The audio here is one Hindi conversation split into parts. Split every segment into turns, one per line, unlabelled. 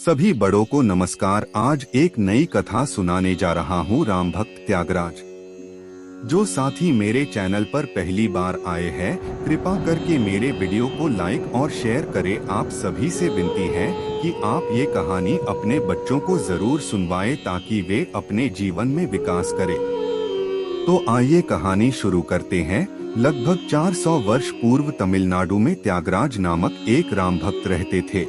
सभी बड़ों को नमस्कार। आज एक नई कथा सुनाने जा रहा हूँ राम भक्त त्यागराज। जो साथी मेरे चैनल पर पहली बार आए हैं, कृपा करके मेरे वीडियो को लाइक और शेयर करें। आप सभी से विनती है कि आप ये कहानी अपने बच्चों को जरूर सुनवाएं ताकि वे अपने जीवन में विकास करें। तो आइए कहानी शुरू करते हैं। लगभग 400 वर्ष पूर्व तमिलनाडु में त्यागराज नामक एक राम भक्त रहते थे।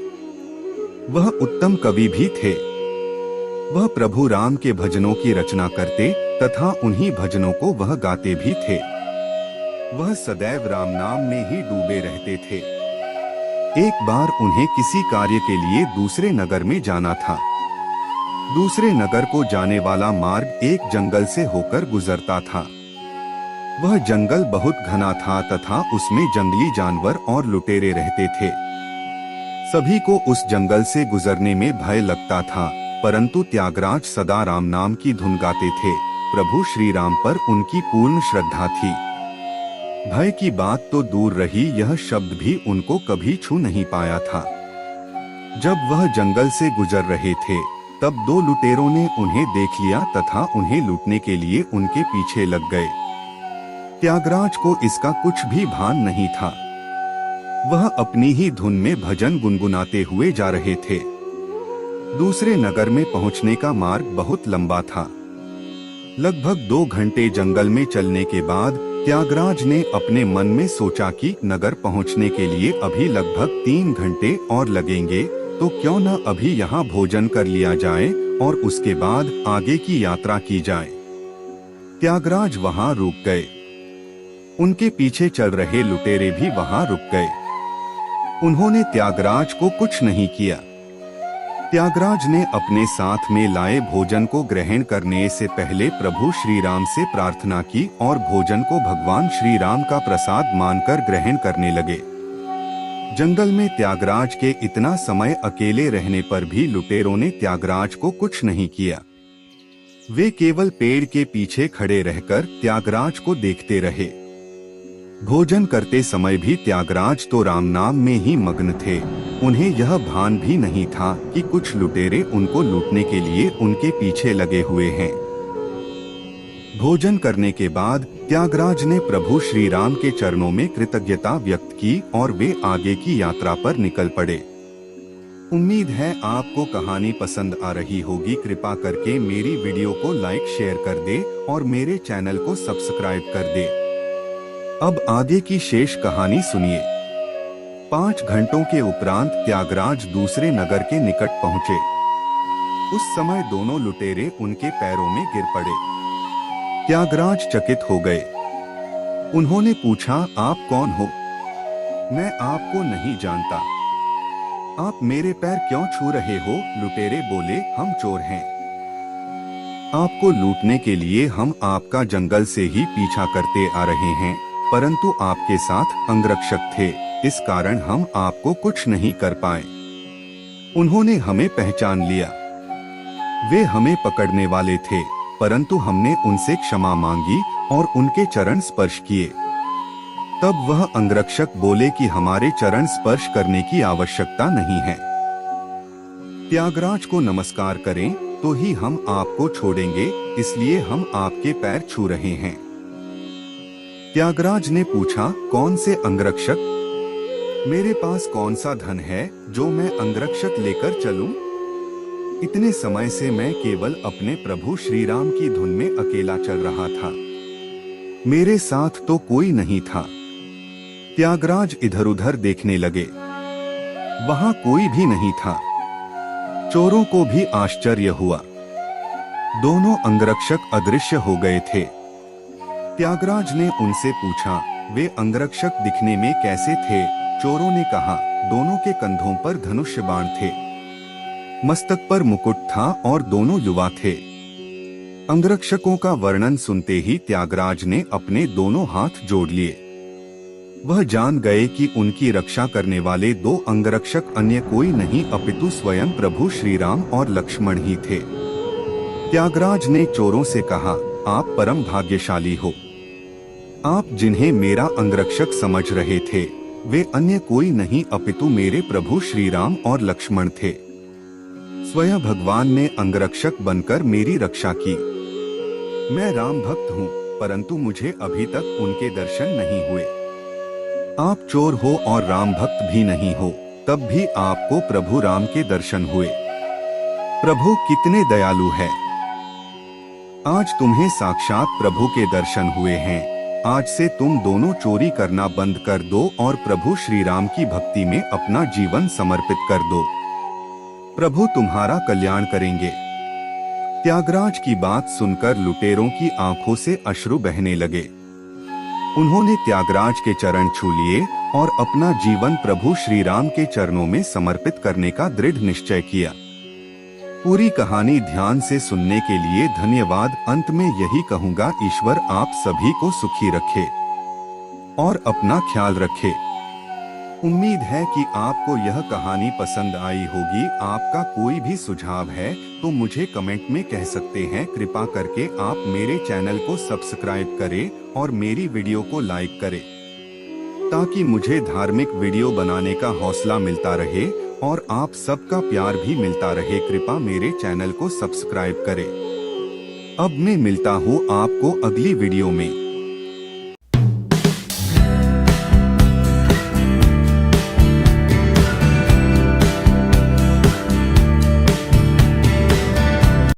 वह उत्तम कवि भी थे। वह प्रभु राम के भजनों की रचना करते तथा उन्हीं भजनों को वह गाते भी थे। वह सदैव राम नाम में ही डूबे रहते थे। एक बार उन्हें किसी कार्य के लिए दूसरे नगर में जाना था। दूसरे नगर को जाने वाला मार्ग एक जंगल से होकर गुजरता था। वह जंगल बहुत घना था तथा उसमें जंगली जानवर और लुटेरे रहते थे। सभी को उस जंगल से गुजरने में भय लगता था, परंतु त्यागराज सदा राम नाम की धुन गाते थे। प्रभु श्री राम पर उनकी पूर्ण श्रद्धा थी। भय की बात तो दूर रही, यह शब्द भी उनको कभी छू नहीं पाया था। जब वह जंगल से गुजर रहे थे, तब दो लुटेरों ने उन्हें देख लिया तथा उन्हें लूटने के लिए उनके पीछे लग गए। त्यागराज को इसका कुछ भी भान नहीं था। वह अपनी ही धुन में भजन गुनगुनाते हुए जा रहे थे। दूसरे नगर में पहुंचने का मार्ग बहुत लंबा था। लगभग 2 घंटे जंगल में चलने के बाद त्यागराज ने अपने मन में सोचा कि नगर पहुंचने के लिए अभी लगभग 3 घंटे और लगेंगे, तो क्यों न अभी यहाँ भोजन कर लिया जाए और उसके बाद आगे की यात्रा की जाए। त्यागराज वहाँ रुक गए। उनके पीछे चल रहे लुटेरे भी वहाँ रुक गए। उन्होंने त्यागराज को कुछ नहीं किया। त्यागराज ने अपने साथ में लाए भोजन को ग्रहण करने से पहले प्रभु श्री राम से प्रार्थना की और भोजन को भगवान श्री राम का प्रसाद मानकर ग्रहण करने लगे। जंगल में त्यागराज के इतना समय अकेले रहने पर भी लुटेरों ने त्यागराज को कुछ नहीं किया। वे केवल पेड़ के पीछे खड़े रहकर त्यागराज को देखते रहे। भोजन करते समय भी त्यागराज तो राम नाम में ही मग्न थे। उन्हें यह भान भी नहीं था कि कुछ लुटेरे उनको लूटने के लिए उनके पीछे लगे हुए हैं। भोजन करने के बाद त्यागराज ने प्रभु श्री राम के चरणों में कृतज्ञता व्यक्त की और वे आगे की यात्रा पर निकल पड़े। उम्मीद है आपको कहानी पसंद आ रही होगी। कृपा करके मेरी वीडियो को लाइक शेयर कर दे और मेरे चैनल को सब्सक्राइब कर दे। अब आगे की शेष कहानी सुनिए। 5 घंटों के उपरांत त्यागराज दूसरे नगर के निकट पहुंचे। उस समय दोनों लुटेरे उनके पैरों में गिर पड़े। त्यागराज चकित हो गए। उन्होंने पूछा, आप कौन हो? मैं आपको नहीं जानता। आप मेरे पैर क्यों छू रहे हो? लुटेरे बोले, हम चोर हैं। आपको लूटने के लिए हम आपका जंगल से ही पीछा करते आ रहे हैं, परंतु आपके साथ अंगरक्षक थे, इस कारण हम आपको कुछ नहीं कर पाए। उन्होंने हमें पहचान लिया। वे हमें पकड़ने वाले थे, परंतु हमने उनसे क्षमा मांगी और उनके चरण स्पर्श किए। तब वह अंगरक्षक बोले कि हमारे चरण स्पर्श करने की आवश्यकता नहीं है। त्यागराज को नमस्कार करें तो ही हम आपको छोड़ेंगे, इसलिए हम आपके पैर छू रहे हैं। त्यागराज ने पूछा, कौन से अंगरक्षक? मेरे पास कौन सा धन है जो मैं अंगरक्षक लेकर चलूं? इतने समय से मैं केवल अपने प्रभु श्री राम की धुन में अकेला चल रहा था। मेरे साथ तो कोई नहीं था। त्यागराज इधर उधर देखने लगे। वहां कोई भी नहीं था। चोरों को भी आश्चर्य हुआ। दोनों अंगरक्षक अदृश्य हो गए थे। त्यागराज ने उनसे पूछा, वे अंगरक्षक दिखने में कैसे थे? चोरों ने कहा, दोनों के कंधों पर धनुष बाण थे, मस्तक पर मुकुट था और दोनों युवा थे। अंगरक्षकों का वर्णन सुनते ही त्यागराज ने अपने दोनों हाथ जोड़ लिए। वह जान गए कि उनकी रक्षा करने वाले 2 अंगरक्षक अन्य कोई नहीं अपितु स्वयं प्रभु श्री राम और लक्ष्मण ही थे। त्यागराज ने चोरों से कहा, आप परम भाग्यशाली हो। आप जिन्हें मेरा अंगरक्षक समझ रहे थे, वे अन्य कोई नहीं अपितु मेरे प्रभु श्री राम और लक्ष्मण थे। स्वयं भगवान ने अंगरक्षक बनकर मेरी रक्षा की। मैं राम भक्त हूँ, परंतु मुझे अभी तक उनके दर्शन नहीं हुए। आप चोर हो और राम भक्त भी नहीं हो, तब भी आपको प्रभु राम के दर्शन हुए। प्रभु कितने दयालु है। आज तुम्हें साक्षात प्रभु के दर्शन हुए हैं। आज से तुम दोनों चोरी करना बंद कर दो और प्रभु श्री राम की भक्ति में अपना जीवन समर्पित कर दो। प्रभु तुम्हारा कल्याण करेंगे। त्यागराज की बात सुनकर लुटेरों की आंखों से अश्रु बहने लगे। उन्होंने त्यागराज के चरण छू लिए और अपना जीवन प्रभु श्री राम के चरणों में समर्पित करने का दृढ़ निश्चय किया। पूरी कहानी ध्यान से सुनने के लिए धन्यवाद। अंत में यही कहूँगा, ईश्वर आप सभी को सुखी रखे और अपना ख्याल रखे। उम्मीद है कि आपको यह कहानी पसंद आई होगी। आपका कोई भी सुझाव है तो मुझे कमेंट में कह सकते हैं। कृपा करके आप मेरे चैनल को सब्सक्राइब करें और मेरी वीडियो को लाइक करें, ताकि मुझे धार्मिक वीडियो बनाने का हौसला मिलता रहे और आप सबका प्यार भी मिलता रहे। कृपा मेरे चैनल को सब्सक्राइब करें। अब मैं मिलता हूँ आपको अगली वीडियो में।